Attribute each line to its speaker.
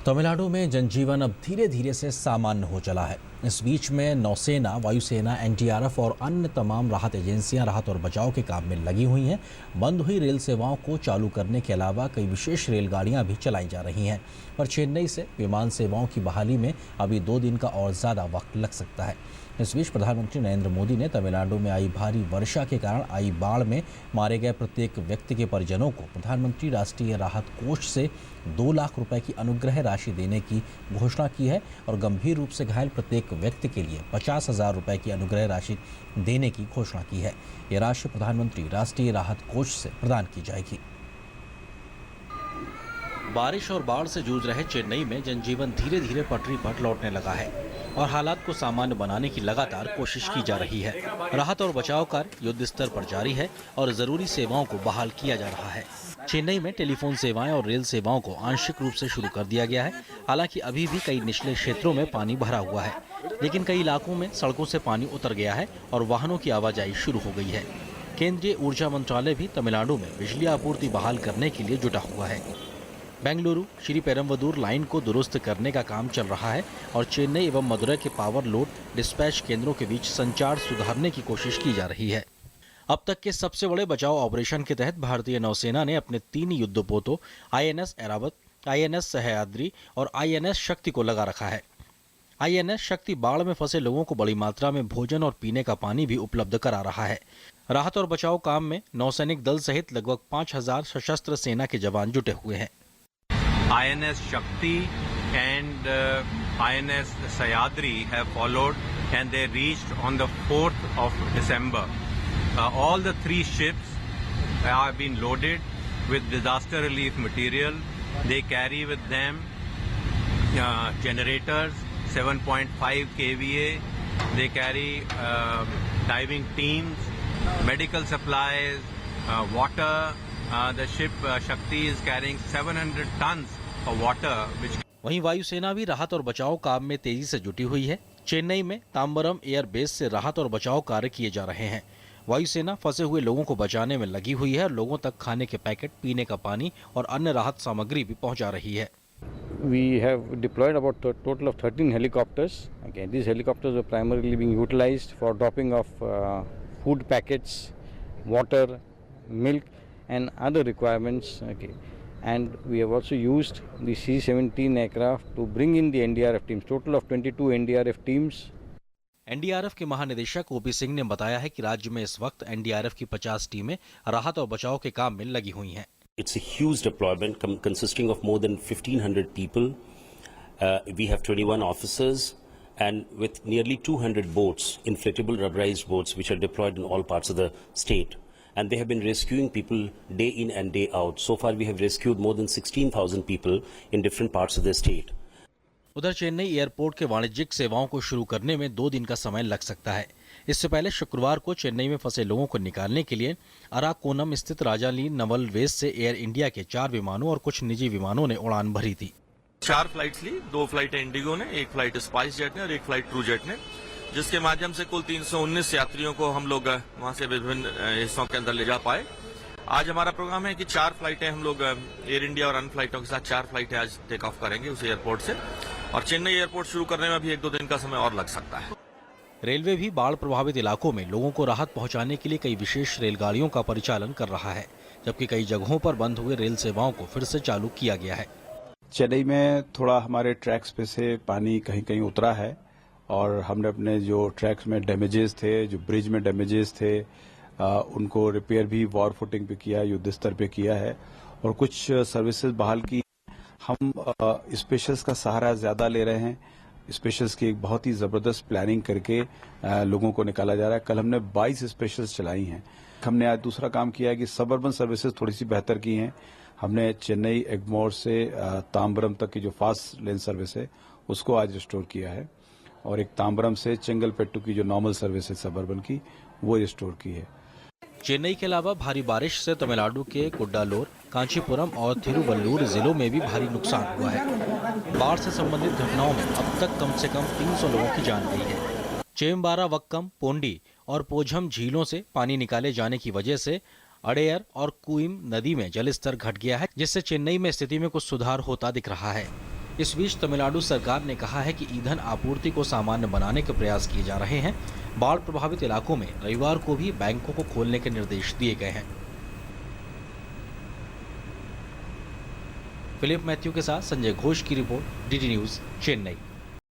Speaker 1: तमिलनाडु में जनजीवन अब धीरे धीरे से सामान्य हो चला है। इस बीच में नौसेना, वायुसेना, एनडीआरएफ और अन्य तमाम राहत एजेंसियां राहत और बचाव के काम में लगी हुई हैं। बंद हुई रेल सेवाओं को चालू करने के अलावा कई विशेष रेलगाड़ियां भी चलाई जा रही हैं, पर चेन्नई से विमान सेवाओं की बहाली में अभी 2 दिन का और ज़्यादा वक्त लग सकता है। इस बीच प्रधानमंत्री नरेंद्र मोदी ने तमिलनाडु में आई भारी वर्षा के कारण आई बाढ़ में मारे गए प्रत्येक व्यक्ति के परिजनों को प्रधानमंत्री राष्ट्रीय राहत कोष से 2 लाख रुपए की अनुग्रह राशि देने की घोषणा की है और गंभीर रूप से घायल प्रत्येक व्यक्ति के लिए 50,000 रुपए की अनुग्रह राशि देने की घोषणा की है। ये राशि प्रधानमंत्री राष्ट्रीय राहत कोष से प्रदान की जाएगी। बारिश और बाढ़ से जूझ रहे चेन्नई में जनजीवन धीरे धीरे पटरी पर लौटने लगा है और हालात को सामान्य बनाने की लगातार कोशिश की जा रही है। राहत और बचाव कार्य युद्ध स्तर पर जारी है और जरूरी सेवाओं को बहाल किया जा रहा है। चेन्नई में टेलीफोन सेवाएं और रेल सेवाओं को आंशिक रूप से शुरू कर दिया गया है। हालांकि अभी भी कई निचले क्षेत्रों में पानी भरा हुआ है, लेकिन कई इलाकों में सड़कों से पानी उतर गया है और वाहनों की आवाजाही शुरू हो गई है। केंद्रीय ऊर्जा मंत्रालय भी तमिलनाडु में बिजली आपूर्ति बहाल करने के लिए जुटा हुआ है। बेंगलुरु श्री पेरम्बदूर लाइन को दुरुस्त करने का काम चल रहा है और चेन्नई एवं मदुरै के पावर लोड डिस्पैच केंद्रों के बीच संचार सुधारने की कोशिश की जा रही है। अब तक के सबसे बड़े बचाव ऑपरेशन के तहत भारतीय नौसेना ने अपने 3 युद्धपोतों आईएनएस ऐरावत, आईएनएस सह्याद्री और आईएनएस शक्ति को लगा रखा है। आईएनएस शक्ति बाढ़ में फंसे लोगों को बड़ी मात्रा में भोजन और पीने का पानी भी उपलब्ध करा रहा है। राहत और बचाव काम में नौसैनिक दल सहित लगभग 5,000 सशस्त्र सेना के जवान जुटे हुए हैं।
Speaker 2: INS Shakti and INS Sayadri have followed and they reached on the 4th of December. All the 3 ships have been loaded with disaster relief material. They carry with them generators, 7.5 kVA. They carry diving teams, medical supplies, water. The ship Shakti is carrying 700 tons of water.
Speaker 1: वहीं वायुसेना भी राहत और बचाव काम में तेजी से जुटी हुई है। चेन्नई में तांबरम एयर बेस से राहत और बचाव कार्य किए जा रहे हैं। वायुसेना फंसे हुए लोगों को बचाने में लगी हुई है और लोगों तक खाने के पैकेट, पीने का पानी और अन्य राहत सामग्री भी पहुंचा रही है।
Speaker 3: We have deployed about a total of 13 helicopters. Okay, these helicopters are primarily being utilized for dropping of food packets, water, milk and other requirements. Okay, and we have also used the C-17 aircraft to bring in the NDRF teams. Total of 22 NDRF teams.
Speaker 1: NDRF के महानिदेशक OP Singh ने बताया है कि राज्य में इस वक्त एनडीआरएफ की 50 टीमें राहत और बचाव के काम में लगी हुई हैं।
Speaker 4: It's a huge deployment consisting of more than 1,500 people. We have 21 officers and with nearly 200 boats, inflatable rubberized boats, which are deployed in all parts of the state. And they have been rescuing people day in and day out. So far, we have rescued more than 16,000 people in different parts of the state.
Speaker 1: उधर Chennai airport के वाणिज्यिक सेवाओं को शुरू करने में 2 दिन का समय लग सकता है। इससे पहले शुक्रवार को चेन्नई में फंसे लोगों को निकालने के लिए अराकोनम स्थित राजाली नवल वेस से एयर इंडिया के 4 विमानों और कुछ निजी विमानों ने उड़ान भरी थी।
Speaker 5: 4 फ्लाइट्स ली, 2 फ्लाइट इंडिगो ने, 1 फ्लाइट स्पाइस जेट ने और 1 फ्लाइट ट्रू जेट ने, जिसके माध्यम से कुल 319 यात्रियों को हम लोग वहां से विभिन्न हिस्सों के अंदर ले जा पाए। आज हमारा प्रोग्राम है कि 4 फ्लाइटें हम लोग एयर इंडिया और अन्य फ्लाइटों के साथ 4 फ्लाइटें आज टेक ऑफ करेंगे उस एयरपोर्ट से, और चेन्नई एयरपोर्ट शुरू करने में भी 1-2 दिन का समय और लग सकता है।
Speaker 1: रेलवे भी बाढ़ प्रभावित इलाकों में लोगों को राहत पहुंचाने के लिए कई विशेष रेलगाड़ियों का परिचालन कर रहा है, जबकि कई जगहों पर बंद हुए रेल सेवाओं को फिर से चालू किया गया है।
Speaker 6: चेन्नई में थोड़ा हमारे ट्रैक्स पे से पानी कहीं कहीं उतरा है और हमने अपने जो ट्रैक्स में डैमेजेस थे, जो ब्रिज में डैमेजेस थे, उनको रिपेयर भी वॉर फुटिंग पे किया, युद्ध स्तर पे किया है और कुछ सर्विसेज बहाल की। हम स्पेशल्स का सहारा ज्यादा ले रहे हैं। स्पेशल्स की एक बहुत ही जबरदस्त प्लानिंग करके लोगों को निकाला जा रहा है। कल हमने 22 स्पेशल्स चलाई हैं। हमने आज दूसरा काम किया है कि सबअर्बन सर्विसेज थोड़ी सी बेहतर की हैं। हमने चेन्नई एग्मोर से तांबरम तक की जो फास्ट लेन सर्विस है उसको आज रिस्टोर किया है और एक तांबरम से चेंगलपेट्टू की जो नॉर्मल सर्विस है सबअर्बन की, वो रिस्टोर की है।
Speaker 1: चेन्नई के अलावा भारी बारिश से तमिलनाडु के कुड्डालोर, कांचीपुरम और थिरुवल्लूर जिलों में भी भारी नुकसान हुआ है। बाढ़ से संबंधित घटनाओं में अब तक कम से कम 300 लोगों की जान गई है। चेम्बारावक्कम, पोंडी और पोझम झीलों से पानी निकाले जाने की वजह से अडेयर और कुइम नदी में जलस्तर घट गया है, जिससे चेन्नई में स्थिति में कुछ सुधार होता दिख रहा है। इस बीच तमिलनाडु सरकार ने कहा है कि ईंधन आपूर्ति को सामान्य बनाने के प्रयास किए जा रहे हैं। बाढ़ प्रभावित इलाकों में रविवार को भी बैंकों को खोलने के निर्देश दिए गए हैं। फिलिप मैथ्यू के साथ संजय घोष की रिपोर्ट, डीडी न्यूज, चेन्नई।